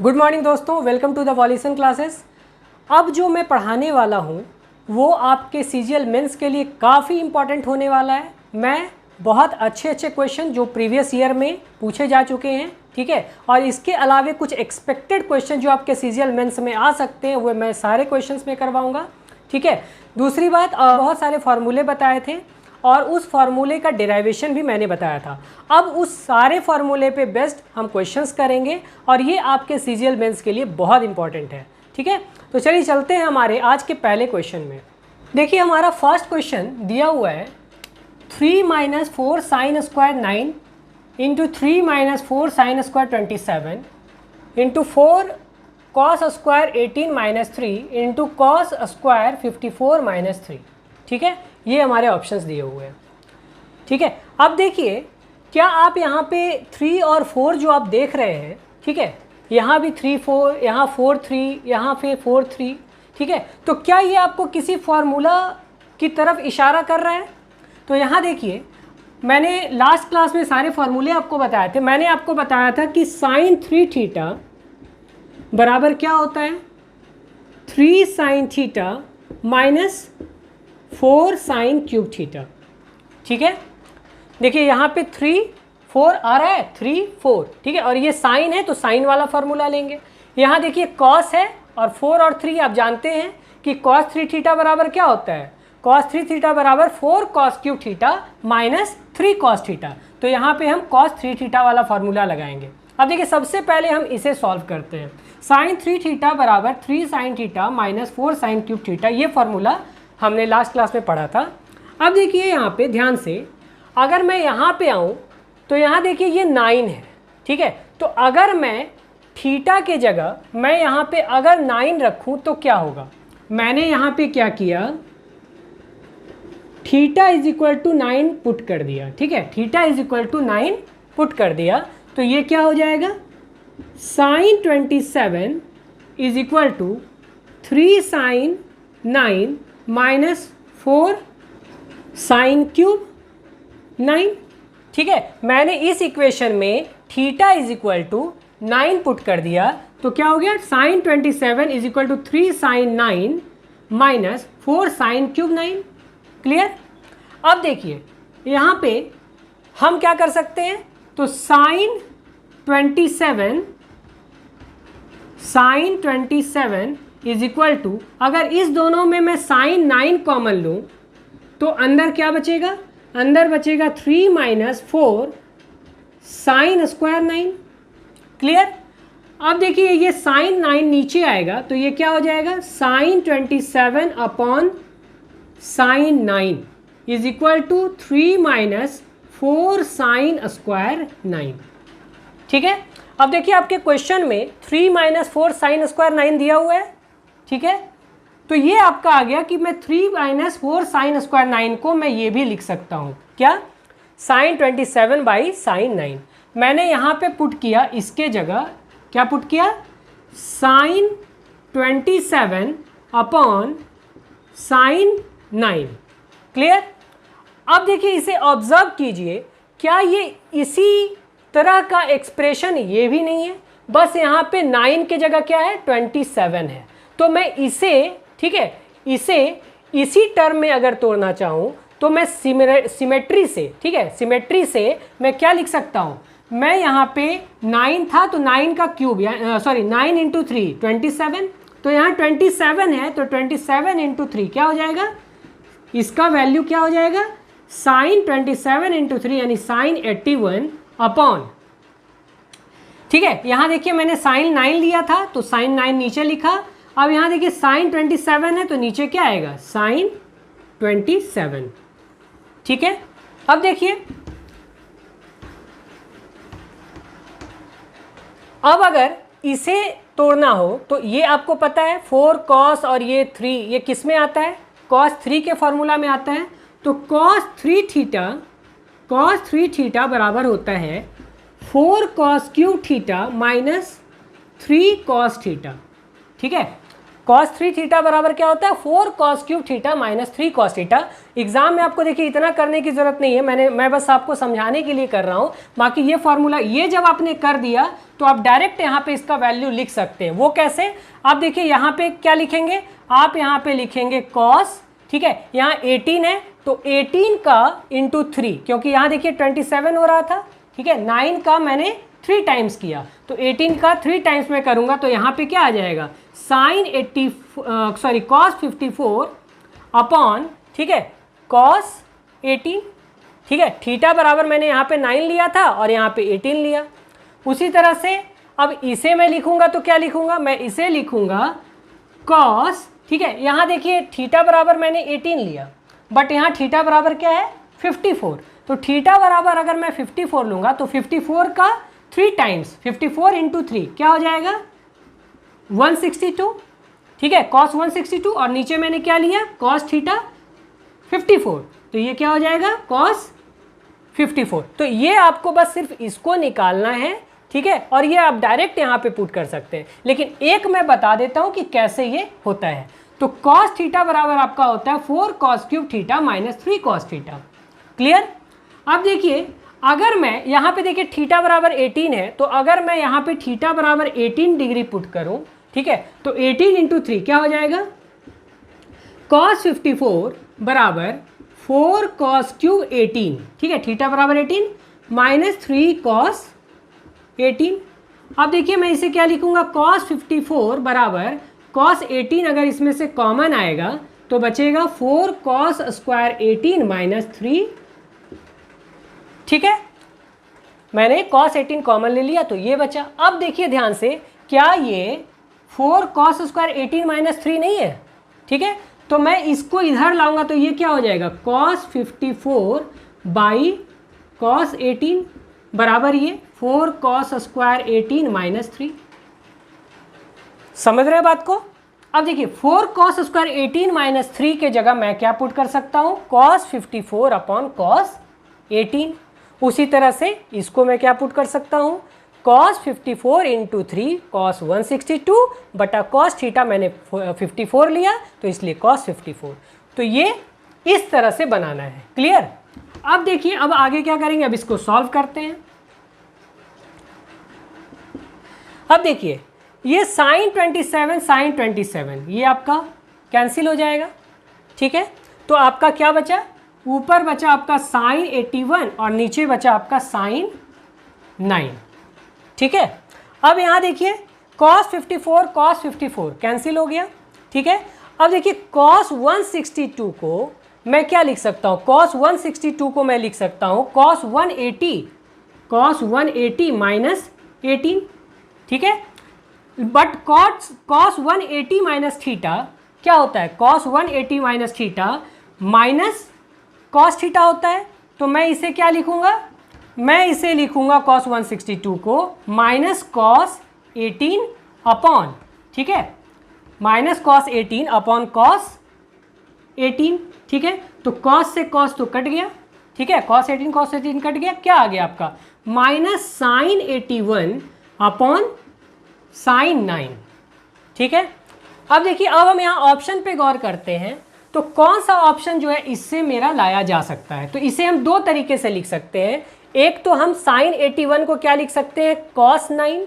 Good morning दोस्तों, welcome to the Volution classes. अब जो मैं पढ़ाने वाला हूँ वो आपके सीजीएल मेंस के लिए काफ़ी इम्पॉर्टेंट होने वाला है। मैं बहुत अच्छे क्वेश्चन जो प्रीवियस ईयर में पूछे जा चुके हैं, ठीक है, और इसके अलावे कुछ एक्सपेक्टेड क्वेश्चन जो आपके सीजीएल मेंस में आ सकते हैं वो मैं सारे क्वेश्चंस में करवाऊँगा, ठीक है। दूसरी बात, बहुत सारे फार्मूले बताए थे और उस फार्मूले का डेरिवेशन भी मैंने बताया था। अब उस सारे फार्मूले पे बेस्ड हम क्वेश्चंस करेंगे और ये आपके सीजीएल मेंस के लिए बहुत इंपॉर्टेंट है, ठीक है। तो चलिए चलते हैं हमारे आज के पहले क्वेश्चन में। देखिए हमारा फर्स्ट क्वेश्चन दिया हुआ है 3 - 4 sin square 9 into 3 - 4 sin square 27 into 4 cos square 18 - 3 into cos square 54 - 3, ठीक है। ये हमारे ऑप्शंस दिए हुए हैं, ठीक है। अब देखिए क्या आप यहाँ पे 3 और 4 जो आप देख रहे हैं, ठीक है, यहाँ भी 3 4, यहाँ 4 3, यहाँ पे 4 3, ठीक है। तो क्या ये आपको किसी फार्मूला की तरफ इशारा कर रहा है? तो यहाँ देखिए मैंने लास्ट क्लास में सारे फार्मूले आपको बताए थे। मैंने आपको बताया था कि sin 3 थीटा बराबर क्या होता है, 3 sin theta minus 4 sin cube theta, ठीक है। देखिए यहाँ पे 3 4 आ रहा है, 3 4, ठीक है, और ये साइन है तो साइन वाला फार्मूला लेंगे। यहाँ देखिए कॉस है और 4 और 3 आप जानते हैं कि cos 3 थीटा बराबर क्या होता है, cos 3 थीटा बराबर 4 cos cube theta minus 3 cos theta. तो यहाँ पे हम cos 3 थीटा वाला फार्मूला लगाएंगे। अब देखिए सबसे पहले हम इसे सॉल्व करते हैं। sin 3 थीटा बराबर 3 sin theta minus 4 sin cube theta, ये फार्मूला हमने लास्ट क्लास में पढ़ा था। अब देखिए यहाँ पे ध्यान से, अगर मैं यहाँ पे आऊँ तो यहाँ देखिए ये 9 है, ठीक है। तो अगर मैं थीटा के जगह मैं यहाँ पे अगर 9 रखूँ तो क्या होगा, मैंने यहाँ पे क्या किया, theta is equal to 9 put कर दिया, ठीक है, theta is equal to 9 put कर दिया। तो ये क्या हो जाएगा, sin 27 is equal to 3 sin 9 minus 4 sin cube 9, ठीक है। मैंने इस इक्वेशन में theta is equal to 9 put कर दिया तो क्या हो गया, sin 27 is equal to 3 sin 9 minus 4 sin cube 9। Clear. अब देखिए यहाँ पे हम क्या कर सकते हैं, तो sin 27 इज इक्वल टू, अगर इस दोनों में मैं sin 9 कॉमन लूँ तो अंदर क्या बचेगा, अंदर बचेगा 3 - 4 sin स्क्वायर 9। क्लियर। अब देखिए ये sin 9 नीचे आएगा तो ये क्या हो जाएगा, sin 27 upon sin 9 is equal to 3 - 4 sin square 9, ठीक है। अब देखिए आपके क्वेश्चन में 3 - 4 sin स्क्वायर 9 दिया हुआ है, ठीक है। तो ये आपका आ गया कि मैं 3 - 4 sin स्क्वायर 9 को मैं ये भी लिख सकता हूँ, क्या, sin 27 बाई sin 9। मैंने यहाँ पे पुट किया, इसके जगह क्या पुट किया, sin 27 अपॉन sin 9। क्लियर। अब देखिए इसे ऑब्जर्व कीजिए, क्या ये इसी तरह का एक्सप्रेशन ये भी नहीं है, बस यहाँ पे 9 के जगह क्या है, 27 है। तो मैं इसे, ठीक है, इसे इसी टर्म में अगर तोड़ना चाहूँ तो मैं सिमेट्री से, ठीक है, सिमेट्री से मैं क्या लिख सकता हूँ, मैं यहाँ पे 9 था तो 9 का क्यूब, 9 इंटू 3 27, तो यहाँ 27 है तो 27 इंटू 3 क्या हो जाएगा, इसका वैल्यू क्या हो जाएगा, sin 27 इंटू 3 यानी sin 81 अपॉन, ठीक है। यहाँ देखिए मैंने sin 9 लिया था तो sin 9 नीचे लिखा। अब यहाँ देखिए sin 27 है तो नीचे क्या आएगा, sin 27, ठीक है। अब देखिए अब अगर इसे तोड़ना हो तो ये आपको पता है 4 cos और ये 3, ये किस में आता है, cos 3 के फॉर्मूला में आता है। तो cos 3 थीटा बराबर होता है 4 cos cube theta minus 3 cos theta, ठीक है। cos 3 थीटा बराबर क्या होता है 4 cos cube theta minus 3 cos theta. Exam में आपको देखिए इतना करने की जरूरत नहीं है, मैं बस आपको समझाने के लिए कर रहा हूँ। बाकी ये फॉर्मूला ये जब आपने कर दिया तो आप डायरेक्ट यहाँ पे इसका वैल्यू लिख सकते हैं। वो कैसे, आप देखिए यहाँ पे क्या लिखेंगे, आप यहाँ पे लिखेंगे cos, ठीक है, यहाँ 18 है तो 18 का इंटू 3, क्योंकि यहाँ देखिए 27 हो रहा था, ठीक है, 9 का मैंने 3 टाइम्स किया तो 18 का 3 टाइम्स में करूँगा तो यहाँ पे क्या आ जाएगा साइन 80 cos 54 अपॉन, ठीक है, cos 18, ठीक है, थीटा बराबर मैंने यहाँ पे 9 लिया था और यहाँ पे 18 लिया। उसी तरह से अब इसे मैं लिखूंगा तो क्या लिखूंगा, मैं इसे लिखूंगा cos, ठीक है, यहाँ देखिए थीटा बराबर मैंने 18 लिया बट यहाँ थीटा बराबर क्या है 54, तो थीटा बराबर अगर मैं 54 लूँगा तो 54 का 3 टाइम्स 54 इंटू 3 क्या हो जाएगा 162, ठीक है, cos 162 और नीचे मैंने क्या लिया cos थीटा 54, तो ये क्या हो जाएगा cos 54। तो ये आपको बस सिर्फ इसको निकालना है, ठीक है, और ये आप डायरेक्ट यहाँ पे पुट कर सकते हैं, लेकिन एक मैं बता देता हूँ कि कैसे ये होता है। तो cos थीटा बराबर आपका होता है 4 cos cube theta minus 3 cos theta. Clear. अब देखिए अगर मैं यहाँ पे देखिए थीटा बराबर 18 है तो अगर मैं यहाँ पे थीटा बराबर 18 डिग्री पुट करूँ, ठीक है, तो 18 इंटू 3 क्या हो जाएगा cos 54 बराबर 4 cos क्यूब 18, ठीक है, थीटा बराबर 18 माइनस 3 cos 18। अब देखिए मैं इसे क्या लिखूंगा cos 54 बराबर cos 18, अगर इसमें से कॉमन आएगा तो बचेगा 4 cos स्क्वायर 18 माइनस 3, ठीक है, मैंने cos 18 कॉमन ले लिया तो ये बचा। अब देखिए ध्यान से, क्या ये 4 cos स्क्वायर 18 माइनस 3 नहीं है, ठीक है, तो मैं इसको इधर लाऊंगा तो ये क्या हो जाएगा cos 54 बाई cos 18 बराबर ये 4 cos स्क्वायर 18 माइनस 3। समझ रहे बात को। अब देखिए 4 cos स्क्वायर 18 माइनस 3 के जगह मैं क्या पुट कर सकता हूँ cos 54 अपॉन cos 18। उसी तरह से इसको मैं क्या पुट कर सकता हूँ cos 54 इंटू 3 cos 162 बटा cos थीटा मैंने 54 लिया तो इसलिए cos 54। तो ये इस तरह से बनाना है। क्लियर। अब देखिए अब आगे क्या करेंगे, अब इसको सॉल्व करते हैं। अब देखिए ये sin 27 ये आपका कैंसिल हो जाएगा, ठीक है, तो आपका क्या बचा, ऊपर बचा आपका sin 81 और नीचे बचा आपका sin 9, ठीक है। अब यहाँ देखिए cos 54 कैंसिल हो गया, ठीक है। अब देखिए cos 162 को मैं क्या लिख सकता हूँ, cos 162 को मैं लिख सकता हूँ cos 180 माइनस 18, ठीक है, बट cos 180 माइनस थीटा क्या होता है, cos 180 minus theta minus cos theta होता है, तो मैं इसे क्या लिखूंगा, मैं इसे लिखूंगा cos 162 को माइनस cos 18 अपॉन, ठीक है, माइनस cos 18 अपॉन cos 18, ठीक है, तो cos से cos तो कट गया, ठीक है, cos 18 कट गया, क्या आ गया आपका माइनस sin 81 अपॉन sin 9, ठीक है। अब देखिए अब हम यहाँ ऑप्शन पे गौर करते हैं तो कौन सा ऑप्शन जो है इससे मेरा लाया जा सकता है, तो इसे हम दो तरीके से लिख सकते हैं। एक तो हम sin 81 को क्या लिख सकते हैं cos 9,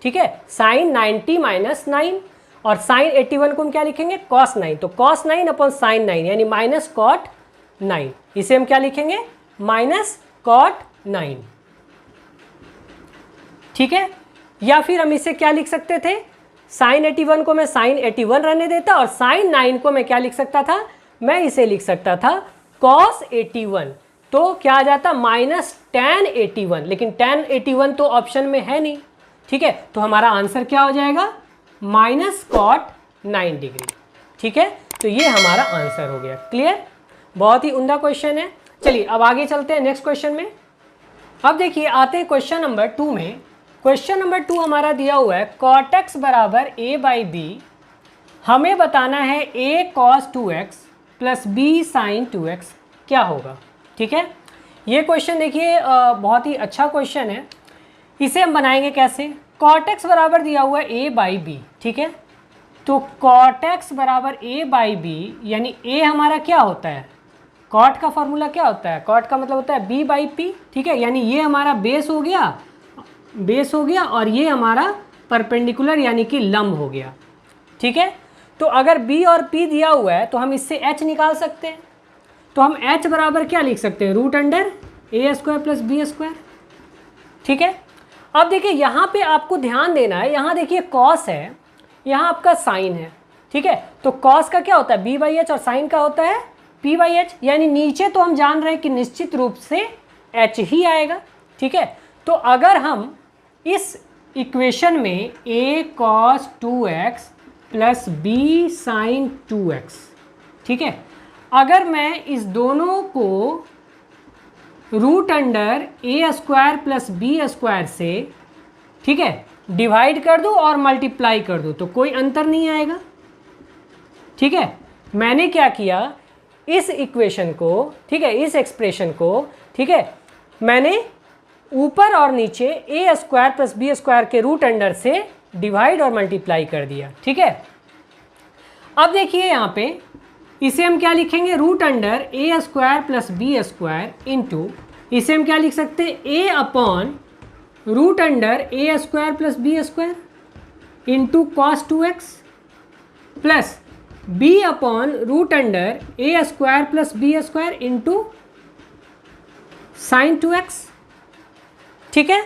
ठीक है, sin 90 माइनस 9, और sin 81 को हम क्या लिखेंगे cos 9, तो cos 9 अपॉन sin 9 यानी माइनस cot 9, इसे हम क्या लिखेंगे माइनस cot 9, ठीक है। या फिर हम इसे क्या लिख सकते थे, sin 81 को मैं sin 81 रहने देता और sin 9 को मैं क्या लिख सकता था, मैं इसे लिख सकता था cos 81, तो क्या आ जाता माइनस tan 81, लेकिन tan 81 तो ऑप्शन में है नहीं, ठीक है, तो हमारा आंसर क्या हो जाएगा माइनस cot 9 डिग्री, ठीक है, तो ये हमारा आंसर हो गया। क्लियर, बहुत ही उम्दा क्वेश्चन है। चलिए अब आगे चलते हैं नेक्स्ट क्वेश्चन में। अब देखिए आते हैं क्वेश्चन नंबर 2 में। क्वेश्चन नंबर 2 हमारा दिया हुआ है cot x बराबर a बाई बी, हमें बताना है a cos 2x plus b sin 2x क्या होगा, ठीक है। ये क्वेश्चन देखिए बहुत ही अच्छा क्वेश्चन है। इसे हम बनाएंगे कैसे, cot x बराबर दिया हुआ है a बाई बी, ठीक है, तो कॉट एक्स बराबर ए बाई बी, यानी ए हमारा क्या होता है, कॉट का फॉर्मूला क्या होता है, कॉट का मतलब होता है बी बाई पी, ठीक है। यानी ये हमारा बेस हो गया और ये हमारा परपेंडिकुलर यानी कि लंब हो गया, ठीक है। तो अगर b और p दिया हुआ है तो हम इससे h निकाल सकते हैं। तो हम h बराबर क्या लिख सकते हैं, रूट अंडर ए स्क्वायर प्लस बी स्क्वायर, ठीक है। अब देखिए यहाँ पे आपको ध्यान देना है, यहाँ देखिए कॉस है, यहाँ आपका साइन है, ठीक है। तो कॉस का क्या होता है b बाई एच और साइन का होता है p बाई एच, यानी नीचे तो हम जान रहे हैं कि निश्चित रूप से h ही आएगा, ठीक है। तो अगर हम इस इक्वेशन में a cos 2x plus B sine 2x, ठीक है, अगर मैं इस दोनों को रूट अंडर ए स्क्वायर प्लस बी स्क्वायर से, ठीक है, डिवाइड कर दूं और मल्टीप्लाई कर दूं तो कोई अंतर नहीं आएगा, ठीक है। मैंने क्या किया, इस इक्वेशन को, ठीक है, इस एक्सप्रेशन को, ठीक है, मैंने ऊपर और नीचे ए स्क्वायर प्लस बी स्क्वायर के रूट अंडर से डिवाइड और मल्टीप्लाई कर दिया, ठीक है। अब देखिए यहाँ पे इसे हम क्या लिखेंगे, रूट अंडर ए square plus B square into, इसे हम क्या लिख सकते हैं, a upon root under A square plus B square into cos 2x plus b upon root under A square plus B square into sine 2x, ठीक है।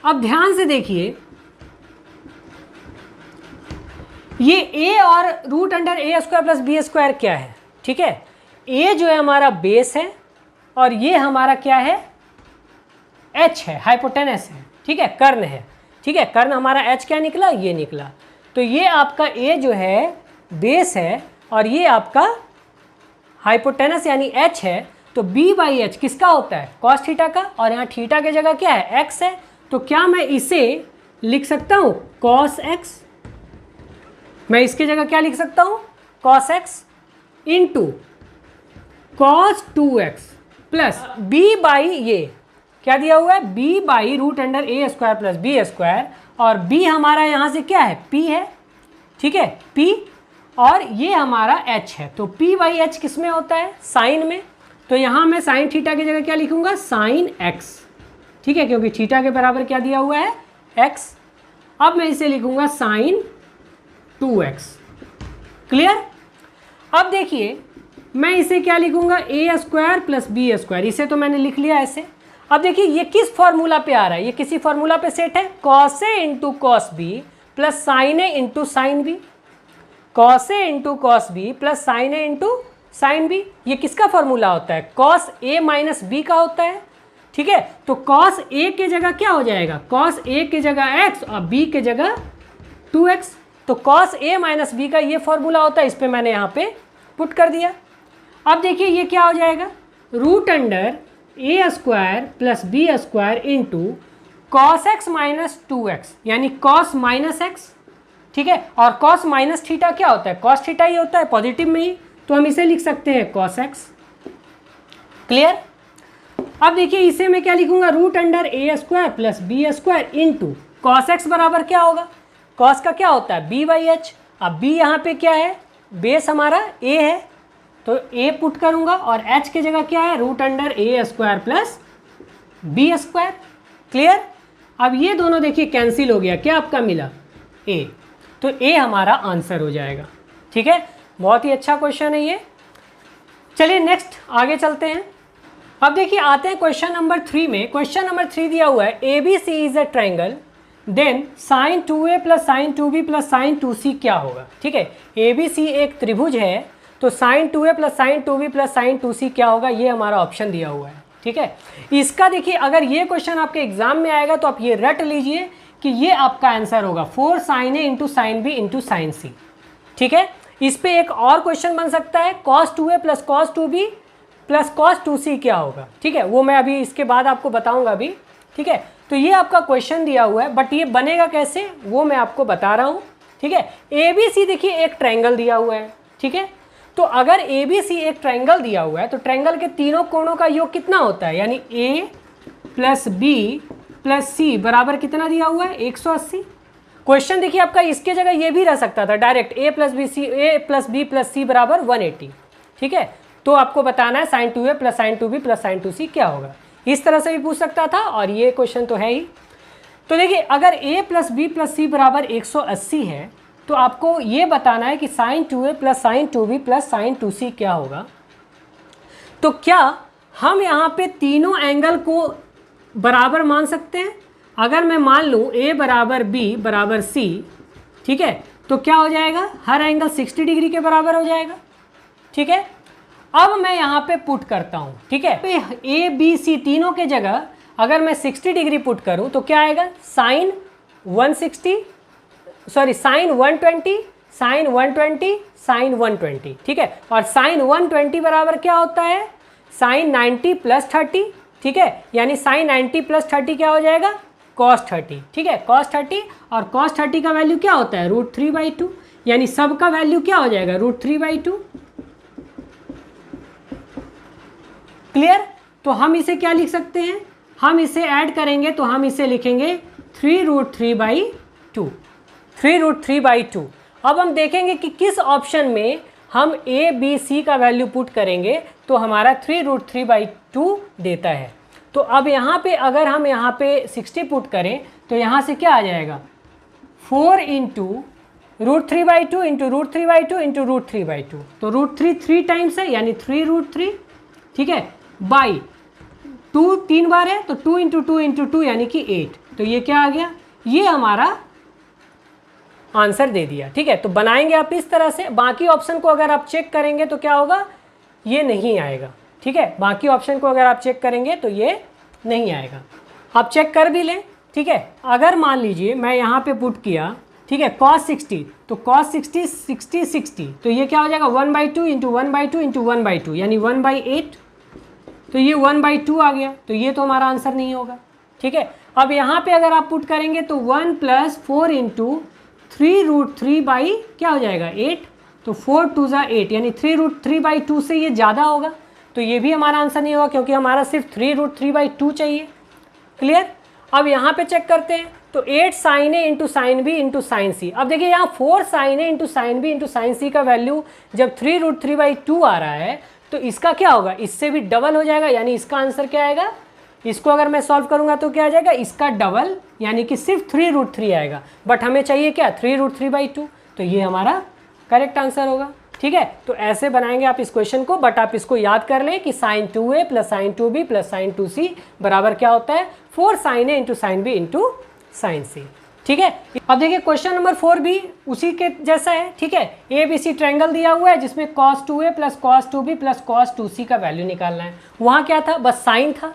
अब ध्यान से देखिए, ये a और रूट अंडर ए स्क्वायर प्लस बी स्क्वायर क्या है, ठीक है। a जो है हमारा बेस है और ये हमारा क्या है, h है, हाइपोटेनस है, ठीक है, कर्ण है, ठीक है। कर्ण हमारा h क्या निकला, ये निकला। तो ये आपका a जो है बेस है और ये आपका हाइपोटेनस यानी h है। तो b बाई एच किसका होता है, कॉस थीटा का, और यहाँ थीटा की जगह क्या है, x है। तो क्या मैं इसे लिख सकता हूँ कॉस x, मैं इसकी जगह क्या लिख सकता हूँ, cos x into cos 2x plus b by, ये क्या दिया हुआ है, b by root under A square plus B square, और b हमारा यहाँ से क्या है, p है, ठीक है, p, और ये हमारा h है। तो p बाई एच किस में होता है, साइन में। तो यहाँ मैं साइन थीटा की जगह क्या लिखूंगा, साइन x, ठीक है, क्योंकि थीटा के बराबर क्या दिया हुआ है, x। अब मैं इसे लिखूंगा साइन 2x, क्लियर। अब देखिए मैं इसे क्या लिखूंगा, ए स्क्वायर प्लस बी स्क्वायर, इसे तो मैंने लिख लिया ऐसे। अब देखिए ये किस फॉर्मूला पे आ रहा है, ये किसी फॉर्मूला पे सेट है, cos a into cos b plus sine a into sine b, cos a into cos b plus sine a into sine b. ये किसका फॉर्मूला होता है, कॉस ए माइनस बी का होता है, ठीक है। तो कॉस ए के जगह क्या हो जाएगा, कॉस ए के जगह x और b के जगह 2x। तो कॉस ए माइनस बी का ये फॉर्मूला होता है, इस पर मैंने यहाँ पे पुट कर दिया। अब देखिए ये क्या हो जाएगा, रूट अंडर ए square plus B square into cos x minus 2x, यानी कॉस माइनस एक्स, ठीक है। और कॉस माइनस थीटा क्या होता है, कॉस थीटा ही होता है पॉजिटिव में ही, तो हम इसे लिख सकते हैं कॉस एक्स, क्लियर। अब देखिए इसे मैं क्या लिखूंगा, रूट अंडर ए square plus B square into cos x बराबर क्या होगा, कॉस का क्या होता है, बी बाई एच। अब बी यहाँ पे क्या है, बेस हमारा ए है, तो ए पुट करूंगा और एच की जगह क्या है, रूट अंडर ए square plus B square, clear. अब ये दोनों देखिए कैंसिल हो गया, क्या आपका मिला, ए। तो ए हमारा आंसर हो जाएगा, ठीक है। बहुत ही अच्छा क्वेश्चन है ये। चलिए नेक्स्ट आगे चलते हैं। अब देखिए आते हैं क्वेश्चन नंबर 3 में। क्वेश्चन नंबर 3 दिया हुआ है, A B C is a triangle, then sine 2a plus sine 2b plus sine 2c क्या होगा, ठीक है। ए बी सी एक त्रिभुज है, तो sine 2a plus sine 2b plus sine 2c क्या होगा, ये हमारा ऑप्शन दिया हुआ है, ठीक है। इसका देखिए अगर ये क्वेश्चन आपके एग्जाम में आएगा तो आप ये रट लीजिए कि ये आपका आंसर होगा 4 sine a into sine b into sine c, ठीक है। इस पे एक और क्वेश्चन बन सकता है, cos 2a plus cos 2b plus cos 2c क्या होगा, ठीक है। वो मैं अभी इसके बाद आपको बताऊंगा अभी, ठीक है। तो ये आपका क्वेश्चन दिया हुआ है, बट ये बनेगा कैसे वो मैं आपको बता रहा हूँ, ठीक है। ए बी सी देखिए एक ट्रायंगल दिया हुआ है, ठीक है। तो अगर ए बी सी एक ट्रायंगल दिया हुआ है तो ट्रायंगल के तीनों कोणों का योग कितना होता है, यानी ए प्लस बी प्लस सी बराबर कितना दिया हुआ है, 180। क्वेश्चन देखिए आपका इसके जगह ये भी रह सकता था direct a plus B plus सी बराबर 180, ठीक है। तो आपको बताना है sine 2a plus sine 2b plus sine 2c क्या होगा, इस तरह से भी पूछ सकता था, और ये क्वेश्चन तो है ही। तो देखिए अगर a प्लस बी प्लस सी बराबर 180 है तो आपको ये बताना है कि sine 2a plus sine 2b plus sine 2c क्या होगा। तो क्या हम यहाँ पे तीनों एंगल को बराबर मान सकते हैं? अगर मैं मान लूँ a बराबर b बराबर c, ठीक है, तो क्या हो जाएगा, हर एंगल 60 डिग्री के बराबर हो जाएगा, ठीक है। अब मैं यहाँ पे पुट करता हूँ, ठीक है, a b c तीनों के जगह अगर मैं 60 डिग्री पुट करूँ तो क्या आएगा, साइन 120 साइन 120 ठीक है। और साइन 120 बराबर क्या होता है, साइन 90 प्लस 30, ठीक है, यानी साइन 90 प्लस 30 क्या हो जाएगा, कॉस 30, ठीक है, कॉस 30। और कॉस 30 का वैल्यू क्या होता है, √3/2, यानी सब का वैल्यू क्या हो जाएगा, √3/2। क्लियर? तो हम इसे क्या लिख सकते हैं, हम इसे ऐड करेंगे तो हम इसे लिखेंगे 3√3/2, 3√3/2। अब हम देखेंगे कि किस ऑप्शन में हम a b c का वैल्यू पुट करेंगे तो हमारा 3√3/2 देता है। तो अब यहाँ पे अगर हम यहाँ पे 60 पुट करें तो यहाँ से क्या आ जाएगा, 4 इंटू √3/2 इंटू √3/2 इंटू √3/2, तो √3 3 टाइम्स है यानी 3√3, ठीक है, बाई 2 3 बार है तो 2 इंटू 2 इंटू 2 यानी कि 8। तो ये क्या आ गया, ये हमारा आंसर दे दिया, ठीक है। तो बनाएंगे आप इस तरह से, बाकी ऑप्शन को अगर आप चेक करेंगे तो क्या होगा, ये नहीं आएगा, ठीक है, बाकी ऑप्शन को अगर आप चेक करेंगे तो ये नहीं आएगा। आप चेक कर भी लें, ठीक है। अगर मान लीजिए मैं यहाँ पे पुट किया, ठीक है, cos 60, तो cos 60 60 60, तो ये क्या हो जाएगा 1/2 इंटू 1/2 इंटू 1/2 यानी 1/8, तो ये 1/2 आ गया, तो ये तो हमारा आंसर नहीं होगा, ठीक है। अब यहाँ पे अगर आप पुट करेंगे तो 1 + 4 इंटू 3√3/ क्या हो जाएगा 8, तो 4 2 = 8 यानी 3√3/2 से ये ज़्यादा होगा, तो ये भी हमारा आंसर नहीं होगा क्योंकि हमारा सिर्फ 3√3/2 चाहिए। क्लियर? अब यहाँ पे चेक करते हैं तो 8 sin a into sine b into sine c. अब देखिए यहाँ 4 sin a into sine b into sine c का वैल्यू जब 3√3/2 आ रहा है तो इसका क्या होगा, इससे भी डबल हो जाएगा, यानी इसका आंसर क्या आएगा, इसको अगर मैं सॉल्व करूंगा तो क्या आ जाएगा, इसका डबल यानी कि सिर्फ 3√3 आएगा, बट हमें चाहिए क्या 3√3/2, तो ये हमारा करेक्ट आंसर होगा, ठीक है। तो ऐसे बनाएंगे आप इस क्वेश्चन को, बट आप इसको याद कर लें कि sine 2a plus sine 2b plus sine 2c बराबर क्या होता है, 4 sin a into sine b into sine c, ठीक है। अब देखिए क्वेश्चन नंबर 4 भी उसी के जैसा है, ठीक है। ABC ट्रायंगल दिया हुआ है जिसमें cos 2a plus cos 2b plus cos 2c का वैल्यू निकालना है। वहाँ क्या था, बस साइन था,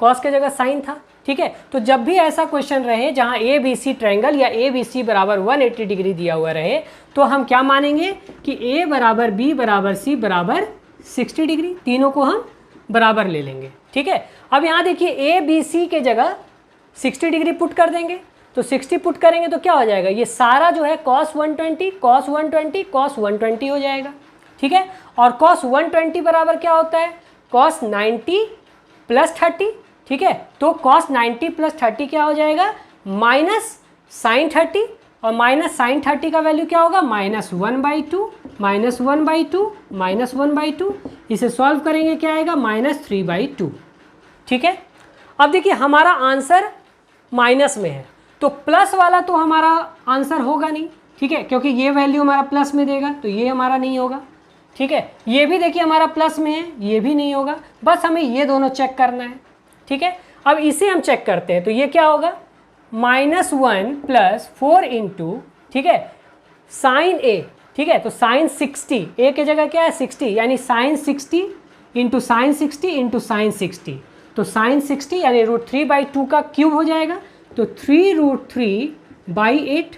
cos के जगह साइन था, ठीक है। तो जब भी ऐसा क्वेश्चन रहे जहाँ ABC ट्रायंगल या ABC बराबर 180 डिग्री दिया हुआ रहे तो हम क्या मानेंगे कि A बराबर B बराबर C बराबर 60 डिग्री, तीनों को हम बराबर ले लेंगे, ठीक है। अब यहाँ देखिए ABC के जगह 60 डिग्री पुट कर देंगे, तो 60 पुट करेंगे तो क्या हो जाएगा, ये सारा जो है cos 120 cos 120 cos 120 हो जाएगा, ठीक है। और cos 120 बराबर क्या होता है, cos 90 प्लस 30, ठीक है। तो cos 90 प्लस 30 क्या हो जाएगा, माइनस साइन 30, और माइनस साइन 30 का वैल्यू क्या होगा, -1/2 -1/2 -1/2, इसे सॉल्व करेंगे क्या आएगा, -3/2, ठीक है। अब देखिए हमारा आंसर माइनस में है तो प्लस वाला तो हमारा आंसर होगा नहीं, ठीक है, क्योंकि ये वैल्यू हमारा प्लस में देगा तो ये हमारा नहीं होगा, ठीक है। ये भी देखिए हमारा प्लस में है, ये भी नहीं होगा, बस हमें ये दोनों चेक करना है, ठीक है। अब इसे हम चेक करते हैं तो ये क्या होगा, -1 + 4 इंटू, ठीक है, साइन a, ठीक है, तो साइन 60, a के जगह क्या है 60, यानी sine 60 into sine 60 into sine 60, तो साइन 60 यानी √3/2 का क्यूब हो जाएगा, तो 3√3/8,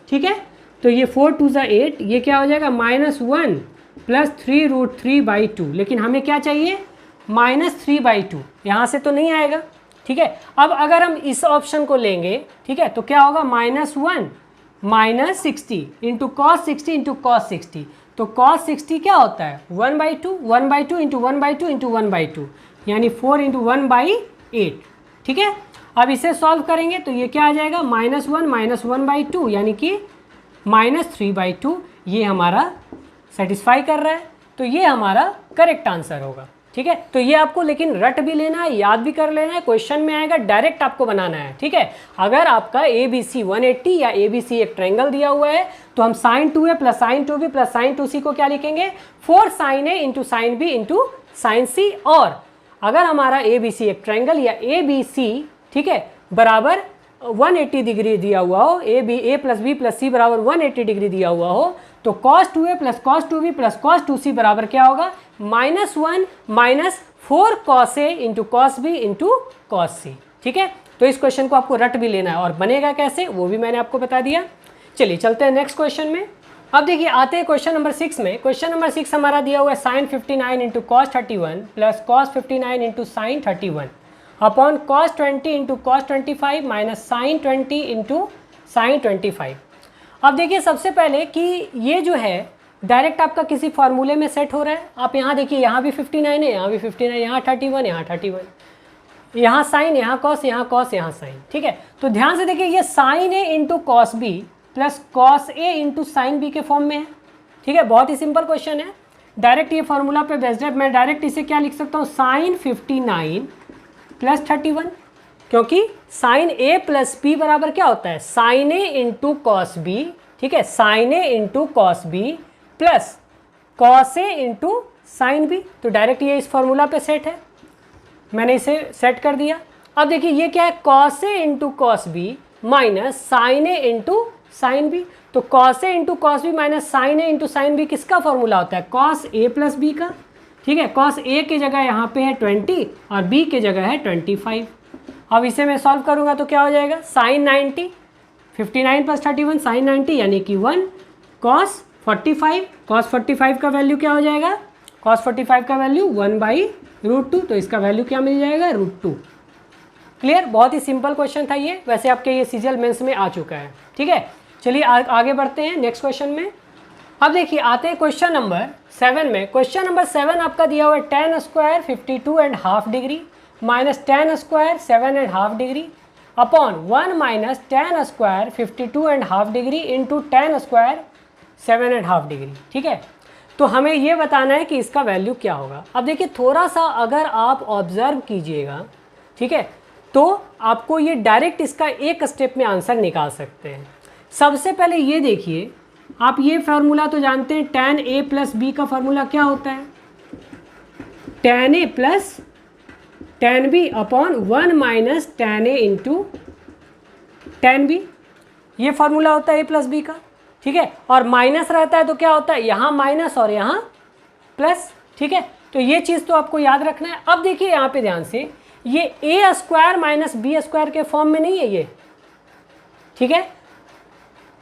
ठीक है। तो ये 4 2 = 8, ये क्या हो जाएगा -1 + 3√3/2, लेकिन हमें क्या चाहिए -3/2, यहाँ से तो नहीं आएगा, ठीक है। अब अगर हम इस ऑप्शन को लेंगे, ठीक है, तो क्या होगा -1 - 60 इंटू cos 60 इंटू cos 60, तो cos 60 क्या होता है 1/2 1/2 इंटू 1/2 इंटू 1/2 यानी 4 इंटू 1/8, ठीक है। अब इसे सॉल्व करेंगे तो ये क्या आ जाएगा, -1 यानी कि -3/2। ये हमारा सेटिस्फाई कर रहा है, तो ये हमारा करेक्ट आंसर होगा। ठीक है, तो ये आपको लेकिन रट भी लेना है, याद भी कर लेना है, क्वेश्चन में आएगा, डायरेक्ट आपको बनाना है। ठीक है, अगर आपका ABC 180 या ABC एक ट्रायंगल दिया हुआ है तो हम sin 2a + sin 2b + sin 2c को क्या लिखेंगे, 4 sin a × sin b × sin c। और अगर हमारा ABC एक ट्रायंगल या ABC, ठीक है, बराबर 180 डिग्री दिया हुआ हो, a + b + c बराबर 180 डिग्री दिया हुआ हो, तो cos 2a + cos 2b + cos 2c बराबर क्या होगा, -1 - 4 cos a × cos b × cos c। ठीक है, तो इस क्वेश्चन को आपको रट भी लेना है, और बनेगा कैसे वो भी मैंने आपको बता दिया। चलिए चलते हैं नेक्स्ट क्वेश्चन में। अब देखिए आते हैं क्वेश्चन नंबर 6 में। क्वेश्चन नंबर 6 हमारा दिया हुआ है sin 59 × cos 31 + cos 59 × sin 31 upon cos 20 × cos 25 - sin 20 × sin 25। अब देखिए सबसे पहले कि ये जो है डायरेक्ट आपका किसी फार्मूले में सेट हो रहा है। आप यहाँ देखिए, यहाँ भी 59 है, यहाँ भी 59, यहाँ 31, यहाँ 31, यहाँ साइन, यहाँ कॉस, यहाँ कॉस, यहाँ साइन। ठीक है, तो ध्यान से देखिए ये sine a into cos b plus cos a into sine b के फॉर्म में है। ठीक है, बहुत ही सिंपल क्वेश्चन है, डायरेक्ट ये फार्मूला पे बेस्ड है। मैं डायरेक्ट इसे क्या लिख सकता हूँ, साइन 59 + 31, क्योंकि साइन ए प्लस बी बराबर क्या होता है, sine a into cos b. ठीक है, sine a into cos b plus cos a into sine b. तो डायरेक्ट ये इस फॉर्मूला पे सेट है, मैंने इसे सेट कर दिया। अब देखिए ये क्या है, cos a into cos b minus sine a into sine b. तो cos a into cos b minus sine a into sine b किसका फॉर्मूला होता है, कॉस ए प्लस बी का। ठीक है, कॉस ए की जगह यहाँ पे है 20 और बी की जगह है 25। अब इसे मैं सॉल्व करूँगा तो क्या हो जाएगा, साइन 90, 59 + 31 साइन 90 यानी कि 1 कॉस 45। कॉस 45 का वैल्यू क्या हो जाएगा, कॉस 45 का वैल्यू 1/√2, तो इसका वैल्यू क्या मिल जाएगा, √2। क्लियर, बहुत ही सिंपल क्वेश्चन था ये, वैसे आपके ये सीजीएल मेंस में आ चुका है। ठीक है, चलिए आगे बढ़ते हैं नेक्स्ट क्वेश्चन में। अब देखिए आते हैं क्वेश्चन नंबर 7 में। क्वेश्चन नंबर 7 आपका दिया हुआ है tan² 52.5 degree minus tan² 7.5 degree upon 1 - tan² 52.5 degree into tan² 7.5 degree. ठीक है, तो हमें ये बताना है कि इसका वैल्यू क्या होगा। अब देखिए थोड़ा सा अगर आप ऑब्जर्व कीजिएगा, ठीक है, तो आपको ये डायरेक्ट इसका एक स्टेप में आंसर निकाल सकते हैं। सबसे पहले ये देखिए, आप ये फार्मूला तो जानते हैं, tan a + b का फार्मूला क्या होता है, tan a + tan b upon 1 - tan a into tan b। ये फार्मूला होता है a + b का। ठीक है, और माइनस रहता है तो क्या होता है, यहाँ माइनस और यहाँ प्लस। ठीक है, तो ये चीज़ तो आपको याद रखना है। अब देखिए यहाँ पे ध्यान से, ये a² - b² के फॉर्म में नहीं है ये। ठीक है,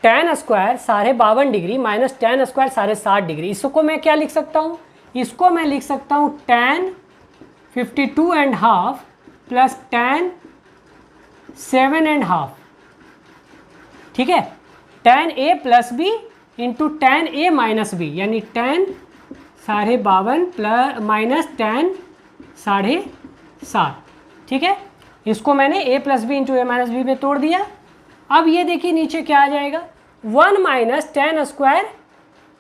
tan² 52.5 degree minus tan² 60 degree, इसको मैं क्या लिख सकता हूँ, इसको मैं लिख सकता हूँ tan 52.5 प्लस tan 7.5। ठीक है, tan a + b into tan a - b यानी tan 52.5 प्लस माइनस tan 7.5। ठीक है, इसको मैंने a + b into a - b में तोड़ दिया। अब ये देखिए नीचे क्या आ जाएगा, 1 - tan²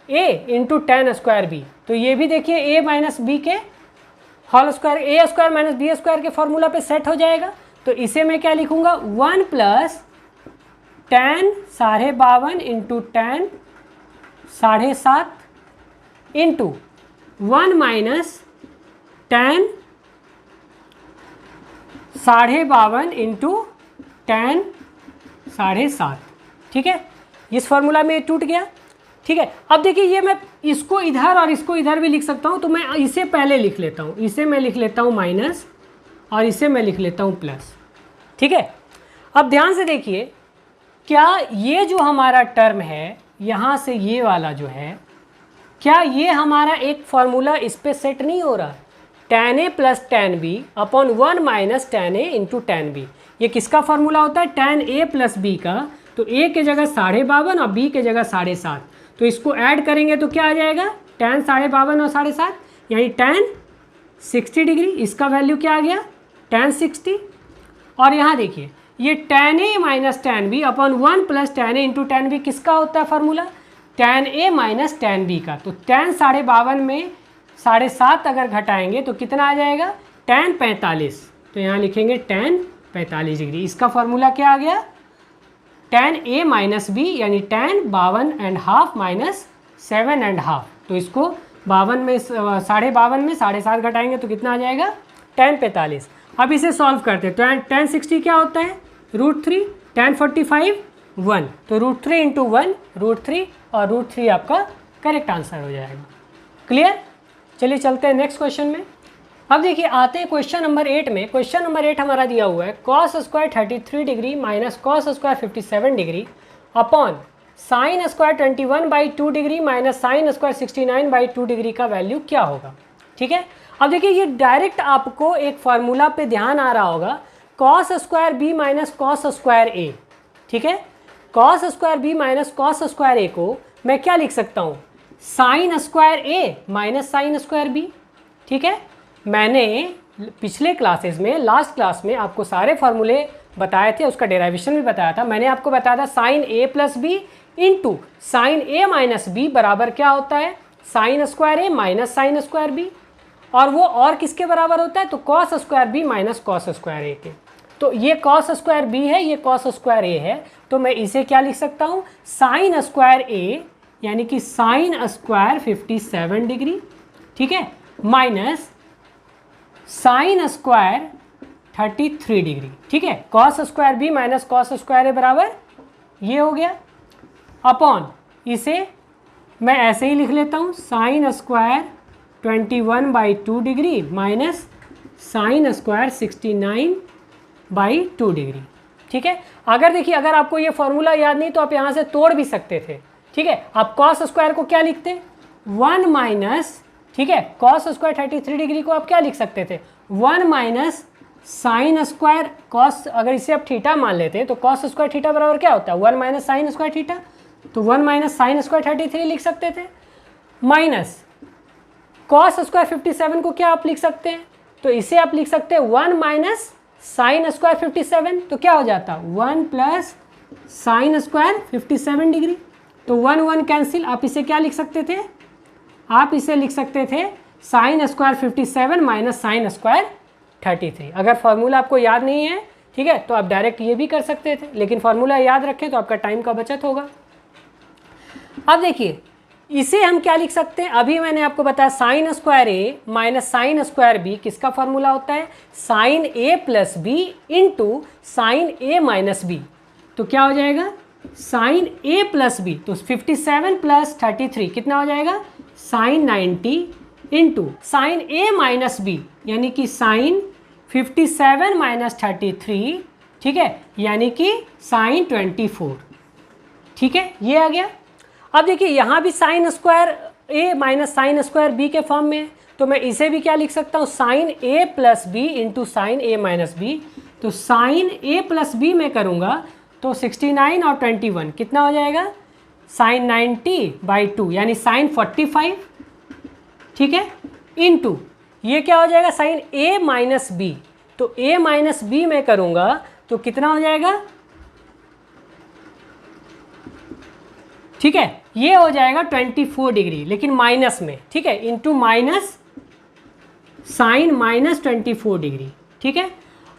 a into tan² b। तो ये भी देखिए a - b के होल स्क्वायर, a² - b² के फॉर्मूला पे सेट हो जाएगा। तो इसे मैं क्या लिखूंगा, 1 + tan 52.5 into tan 7.5 into 1 - tan 52.5 into tan 7.5। ठीक है, इस फॉर्मूला में टूट गया। ठीक है, अब देखिए ये मैं इसको इधर और इसको इधर भी लिख सकता हूँ, तो मैं इसे पहले लिख लेता हूँ, इसे मैं लिख लेता हूँ माइनस और इसे मैं लिख लेता हूँ प्लस। ठीक है, अब ध्यान से देखिए, क्या ये जो हमारा टर्म है यहाँ से ये वाला जो है, क्या ये हमारा एक फॉर्मूला इस पर सेट नहीं हो रहा, tan a + tan b upon 1 - tan a into tan b। ये किसका फॉर्मूला होता है, tan a + b का। तो a के जगह 52.5 और b के जगह 7.5, तो इसको ऐड करेंगे तो क्या आ जाएगा, tan 52.5 और 7.5 यानी tan 60 डिग्री। इसका वैल्यू क्या आ गया, tan 60। और यहाँ देखिए ये tan a minus tan b upon 1 plus tan a into tan b किसका होता है formula? tan a minus tan b का। तो tan 52.5 में 7.5 अगर घटाएंगे तो कितना आ जाएगा? tan 45। तो यहाँ लिखेंगे tan 45 डिग्री। इसका फार्मूला क्या आ गया? tan a माइनस b यानी tan 52.5 माइनस 7.5। तो इसको 52 में 52.5 में 7.5 घटाएंगे तो कितना आ जाएगा? tan 45। अब इसे सॉल्व करते हैं। तो tan 60 क्या होता है? √3। tan 45 1। तो √3 इंटू 1 √3 और √3 आपका करेक्ट आंसर हो जाएगा। क्लियर? चलिए चलते हैं नेक्स्ट क्वेश्चन में। अब देखिए आते हैं क्वेश्चन नंबर 8 में। क्वेश्चन नंबर 8 हमारा दिया हुआ है cos square 33 degree minus cos square 57 degree upon sine square 21/2 degree minus sine square 69/2 degree का वैल्यू क्या होगा? ठीक है, अब देखिए ये डायरेक्ट आपको एक फार्मूला पे ध्यान आ रहा होगा, cos square b minus cos square a. ठीक है, cos square b minus cos square a को मैं क्या लिख सकता हूँ? Sine square a minus sine square b. ठीक है, मैंने पिछले क्लासेस में लास्ट क्लास में आपको सारे फार्मूले बताए थे, उसका डेराइवेशन भी बताया था। मैंने आपको बताया था sine a plus b into sine a minus b बराबर क्या होता है? Sine square a minus sine square b. और वो और किसके बराबर होता है? तो cos square b minus cos square a के। तो ये कॉस स्क्वायर बी है, ये कॉस स्क्वायर ए है, तो मैं इसे क्या लिख सकता हूँ? साइन स्क्वायर ए यानी कि साइन स्क्वायर 57 डिग्री। ठीक है, माइनस साइन स्क्वायर 33 डिग्री। ठीक है, cos square b minus cos square a बराबर ये हो गया, अपॉन इसे मैं ऐसे ही लिख लेता हूँ sine square 21/2 degree minus sine square 69/2 degree. ठीक है, अगर देखिए अगर आपको ये फॉर्मूला याद नहीं तो आप यहाँ से तोड़ भी सकते थे। ठीक है, आप कॉस स्क्वायर को क्या लिखते? 1 माइनस, ठीक है, कॉस स्क्वायर 33 डिग्री को आप क्या लिख सकते थे? 1 माइनस साइन स्क्वायर कॉस, अगर इसे आप थीटा मान लेते तो कॉस स्क्वायर थीटा बराबर क्या होता है? 1 माइनस साइन स्क्वायर थीटा। तो 1 माइनस साइन स्क्वायर 33 लिख सकते थे, माइनस कॉस स्क्वायर 57 को क्या आप लिख सकते हैं? तो इसे आप लिख सकते हैं 1 माइनस साइन स्क्वायर 57। तो क्या हो जाता? 1 प्लस साइन स्क्वायर 57 डिग्री। तो 1 1 कैंसिल, आप इसे क्या लिख सकते थे? आप इसे लिख सकते थे sine square 57 minus sine square 33। अगर फार्मूला आपको याद नहीं है, ठीक है, तो आप डायरेक्ट ये भी कर सकते थे, लेकिन फार्मूला याद रखें तो आपका टाइम का बचत होगा। अब देखिए इसे हम क्या लिख सकते हैं? अभी मैंने आपको बताया sign square a minus sine square B किसका फार्मूला होता है? Sine a plus b into sine a minus B. तो क्या हो जाएगा? Sign a plus B. तो 57 प्लस 33 कितना हो जाएगा? Sign 90 into sine a minus B यानी कि साइन 57 माइनस 33। ठीक है, यानी कि साइन 24। ठीक है, ये आ गया। अब देखिए यहाँ भी sign square a minus sine square B के फॉर्म में है, तो मैं इसे भी क्या लिख सकता हूँ? Sign a plus b into sine a minus B. तो साइन ए प्लस बी में करूँगा तो 69 और 21 कितना हो जाएगा? साइन 90/2 यानी साइन 45। ठीक है, इंटू ये क्या हो जाएगा? Sign a minus B. तो ए माइनस बी में करूँगा तो कितना हो जाएगा? ठीक है, ये हो जाएगा 24 डिग्री, लेकिन माइनस में। ठीक है, into minus sine minus 24 degree. ठीक है,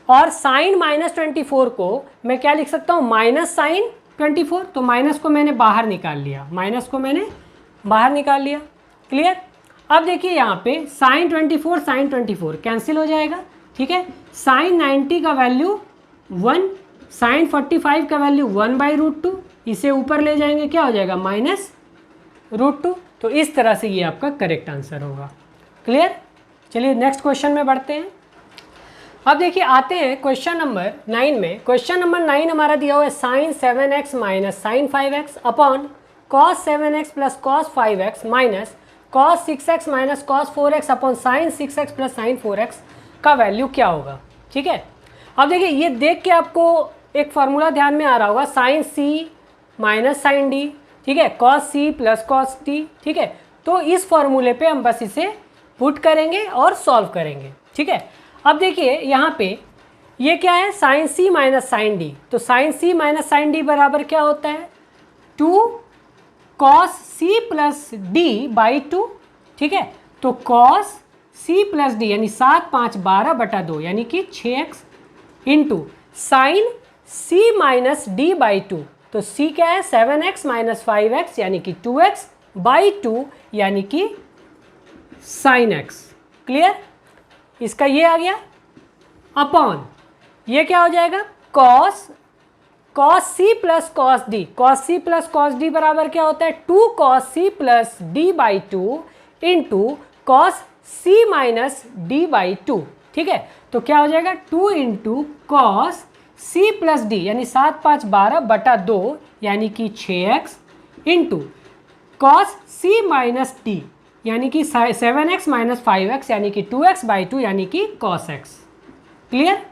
और साइन माइनस 24 को मैं क्या लिख सकता हूँ? Minus sine 24। तो माइनस को मैंने बाहर निकाल लिया, माइनस को मैंने बाहर निकाल लिया। क्लियर? अब देखिए यहाँ पे साइन 24 कैंसिल हो जाएगा। ठीक है, साइन 90 का वैल्यू 1, साइन 45 का वैल्यू 1/√2, इसे ऊपर ले जाएंगे क्या हो जाएगा? -√2। तो इस तरह से ये आपका करेक्ट आंसर होगा। क्लियर? चलिए नेक्स्ट क्वेश्चन में बढ़ते हैं। अब देखिए आते हैं क्वेश्चन नंबर 9 में। क्वेश्चन नंबर 9 हमारा दिया हुआ है sine 7x minus sine 5x upon cos 7x plus cos 5x minus cos 6x minus cos 4x upon sine 6x plus sine 4x का वैल्यू क्या होगा? ठीक है, अब देखिए ये देख के आपको एक फार्मूला ध्यान में आ रहा होगा, sine c minus sine d। ठीक है, cos c plus cos t। ठीक है, तो इस फार्मूले पे हम बस इसे पुट करेंगे और सॉल्व करेंगे। ठीक है, अब देखिए यहाँ पे ये क्या है, साइन सी माइनस साइन डी। तो साइन सी माइनस साइन डी बराबर क्या होता है, 2 cos C plus D by 2। ठीक है, तो कॉस सी प्लस डी यानी 7 5 12 बटा 2 यानी कि 6x into sine C minus D by 2। तो सी क्या है, 7x माइनस 5x यानी कि 2x बाई 2 यानी कि साइन x। क्लियर, इसका ये आ गया अपॉन ये क्या हो जाएगा, कॉस सी प्लस कॉस डी। कॉस सी प्लस कॉस डी बराबर क्या होता है, 2 cos C plus D by 2 into cos C minus D by 2। ठीक है, तो क्या हो जाएगा, 2 इंटू कॉस सी प्लस डी यानी 7 5 12 बटा 2 यानी कि 6x इंटू कॉस सी माइनस डी यानी कि 7x माइनस 5x यानी कि 2x बाई 2 यानी कि कॉस x। क्लियर,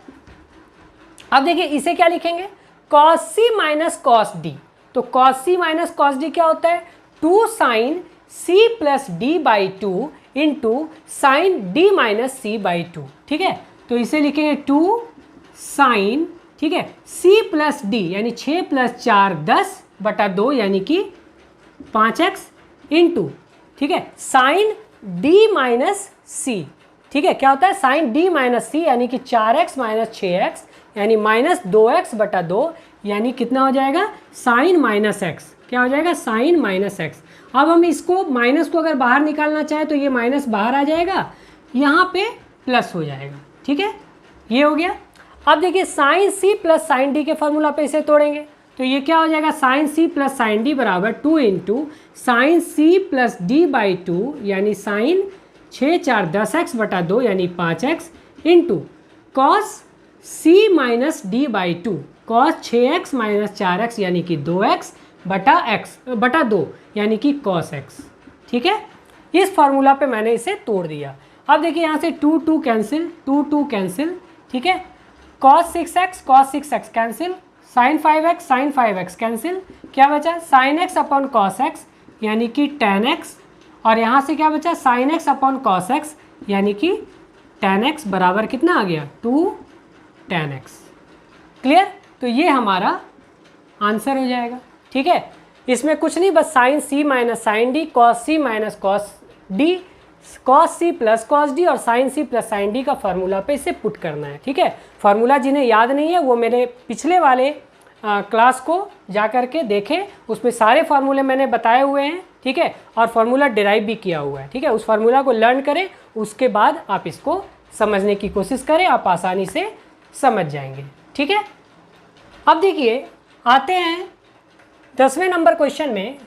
अब देखिए इसे क्या लिखेंगे, कॉस सी माइनस कॉस डी। तो कॉस सी माइनस कॉस डी क्या होता है, 2 sine C plus D by 2 into sine D minus C by 2। ठीक है, तो इसे लिखेंगे 2 साइन, ठीक है, सी प्लस डी यानी 6 प्लस 4 10 बटा 2 यानी कि 5x इंटू, ठीक है, साइन डी माइनस सी। ठीक है, क्या होता है, साइन डी माइनस सी यानी कि 4x माइनस 6x यानी माइनस 2x बटा 2 यानी कितना हो जाएगा, साइन माइनस x। क्या हो जाएगा, साइन माइनस x। अब हम इसको माइनस को अगर बाहर निकालना चाहे तो ये माइनस बाहर आ जाएगा, यहाँ पे प्लस हो जाएगा। ठीक है, ये हो गया। अब देखिए साइन सी प्लस साइन डी के फॉर्मूला पे इसे तोड़ेंगे तो ये क्या हो जाएगा, साइन सी प्लस साइन डी बराबर 2 into sine C plus D by 2 यानी साइन 6 4 10x बटा 2 यानी 5x into cos C minus D by 2 cos 6x minus 4x यानी कि 2x बटा 2 यानी कि कॉस x। ठीक है, इस फॉर्मूला पे मैंने इसे तोड़ दिया। अब देखिए यहाँ से 2 2 कैंसिल, 2 2 कैंसिल। ठीक है, cos 6x cancel, sign 5x cancel, क्या बचा, sine x upon cos x यानी कि tan x, और यहाँ से क्या बचा, sine x upon cos x यानी कि tan x बराबर कितना आ गया, 2 tan x। क्लियर, तो ये हमारा आंसर हो जाएगा। ठीक है, इसमें कुछ नहीं, बस साइन सी माइनस साइन डी, कॉस सी माइनस कॉस डी, कॉस सी प्लस कॉस डी और साइन सी प्लस साइन डी का फार्मूला पे इसे पुट करना है। ठीक है, फार्मूला जिन्हें याद नहीं है वो मेरे पिछले वाले क्लास को जा कर के देखें, उसमें सारे फार्मूले मैंने बताए हुए हैं। ठीक है, और फार्मूला डिराइव भी किया हुआ है। ठीक है, उस फार्मूला को लर्न करें, उसके बाद आप इसको समझने की कोशिश करें, आप आसानी से समझ जाएंगे। ठीक है, अब देखिए आते हैं 10वें नंबर क्वेश्चन में।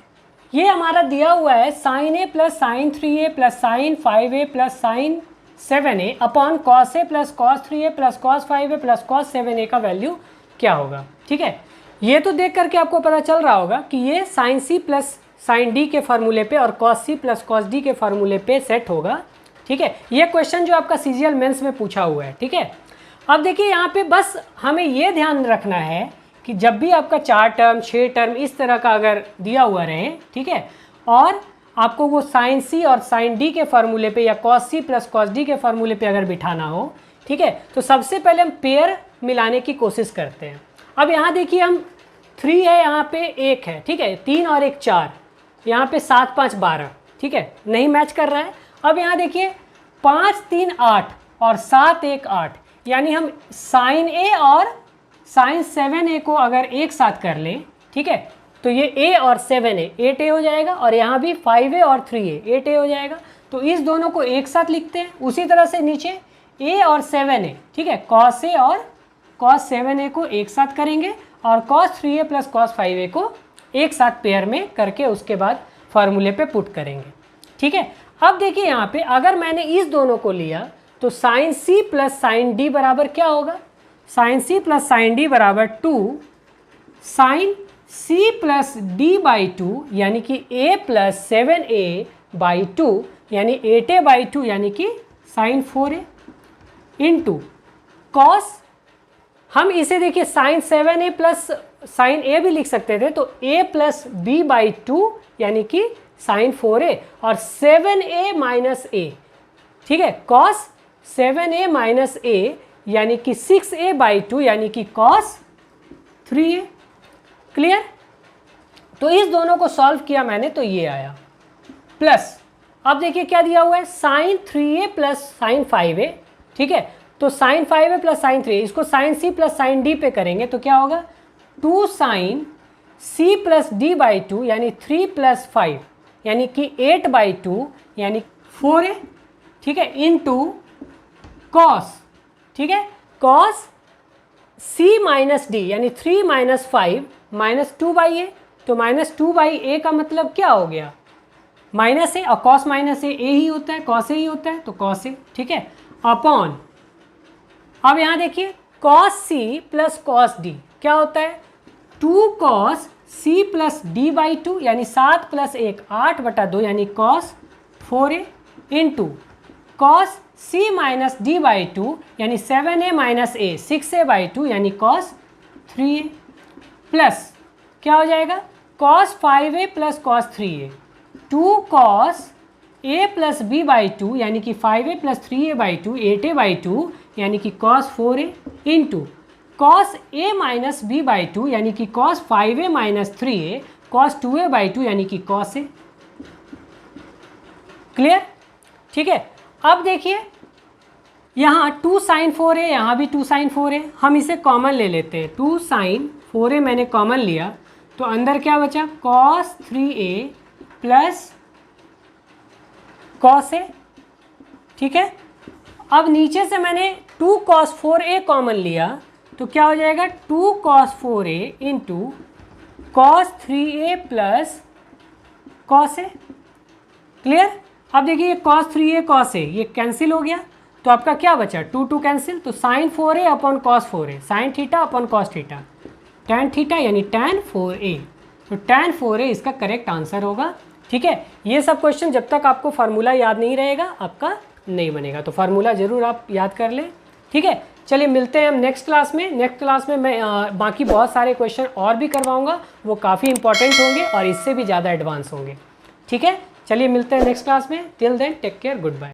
ये हमारा दिया हुआ है sine a plus sine 3a plus sine 5a plus sine 7a upon cos a plus cos 3a plus cos 5a plus cos 7a का वैल्यू क्या होगा। ठीक है, ये तो देख करके आपको पता चल रहा होगा कि ये साइन सी प्लस साइन डी के फार्मूले पे और कॉस सी प्लस कॉस डी के फार्मूले पे सेट होगा। ठीक है, ये क्वेश्चन जो आपका सीजीएल मेंस में पूछा हुआ है। ठीक है, अब देखिए यहाँ पे बस हमें ये ध्यान रखना है कि जब भी आपका 4 टर्म 6 टर्म इस तरह का अगर दिया हुआ रहे, ठीक है, और आपको वो साइन सी और साइन डी के फार्मूले पे या कॉस सी प्लस कॉस डी के फार्मूले पे अगर बिठाना हो, ठीक है, तो सबसे पहले हम पेयर मिलाने की कोशिश करते हैं। अब यहाँ देखिए हम 3 है, यहाँ पे 1 है, ठीक है, 3 और 1 4, यहाँ पे 7 5 12, ठीक है, नहीं मैच कर रहा है। अब यहाँ देखिए 5 3 8 और 7 1 8, यानी हम साइन ए और साइन 7a को अगर एक साथ कर लें, ठीक है, तो ये a और 7a 8a हो जाएगा, और यहाँ भी 5a और 3a 8a हो जाएगा। तो इस दोनों को एक साथ लिखते हैं। उसी तरह से नीचे a और 7a, ठीक है, cos a और cos 7a को एक साथ करेंगे और cos 3a plus cos 5a को एक साथ पेयर में करके उसके बाद फार्मूले पे पुट करेंगे। ठीक है, अब देखिए यहाँ पे अगर मैंने इस दोनों को लिया तो sine c plus sine D बराबर क्या होगा, साइन सी प्लस साइन डी बराबर 2 sine C plus D by 2 यानी कि a प्लस 7a बाई 2 यानी 8a बाई 2 यानी कि साइन 4a इंटू कॉस, हम इसे देखिए sign 7a plus sign a भी लिख सकते थे, तो a प्लस b बाई 2 यानी कि साइन 4a और 7a माइनस a, ठीक है, कॉस 7a माइनस a यानी कि 6a/2 यानी कि cos 3a। क्लियर? तो इस दोनों को सॉल्व किया मैंने तो ये आया, प्लस अब देखिए क्या दिया हुआ है, sin 3a plus sin 5a। ठीक है, तो sin 5a plus sin 3a, इसको sin c plus sin d पे करेंगे तो क्या होगा, 2 sin c प्लस d/2 यानी 3 प्लस 5 यानी कि 8/2 यानी 4a। ठीक है, इनटू cos, ठीक है, cos c माइनस d यानी 3 माइनस 5 माइनस 2/a। तो माइनस 2/a का मतलब क्या हो गया, माइनस ए, और cos माइनस ए ही होता है, cos ए ही होता है, तो cos ए। ठीक है, अपॉन, अब यहाँ देखिए cos c plus cos d क्या होता है, 2 cos c प्लस d/2 यानी 7 प्लस 1 8/2 यानी cos 4a into cos c minus d/2 यानी 7a माइनस a 6a/2 यानी cos 3a प्लस क्या हो जाएगा, cos 5a plus cos 3a, 2 cos a plus b/2 यानी कि 5a प्लस 3a/2 8a/2 यानी कि cos 4a into cos a minus b/2 यानी कि cos 5a minus 3a cos 2a/2 यानी कि cos a। क्लियर? ठीक है, अब देखिए यहाँ 2 sin 4a, यहाँ भी 2 sin 4a, हम इसे कॉमन ले लेते हैं, 2 sin 4a मैंने कॉमन लिया तो अंदर क्या बचा, cos 3a plus cos a। ठीक है, अब नीचे से मैंने 2 cos 4a कॉमन लिया तो क्या हो जाएगा, 2 cos 4a into cos 3a plus cos a। Clear? अब देखिए cos 3a cos a ये कैंसिल हो गया तो आपका क्या बचा, 2 कैंसिल, तो sin 4a upon cos 4a, sin theta upon cos theta, tan theta यानी tan 4a, तो tan 4a इसका करेक्ट आंसर होगा। ठीक है, ये सब क्वेश्चन जब तक आपको फार्मूला याद नहीं रहेगा आपका नहीं बनेगा, तो फार्मूला ज़रूर आप याद कर लें। ठीक है, चलिए मिलते हैं हम नेक्स्ट क्लास में। नेक्स्ट क्लास में मैं बाकी बहुत सारे क्वेश्चन और भी करवाऊंगा, वो काफ़ी इंपॉर्टेंट होंगे और इससे भी ज़्यादा एडवांस होंगे। ठीक है, चलिए मिलते हैं नेक्स्ट क्लास में। Till then take care, good bye.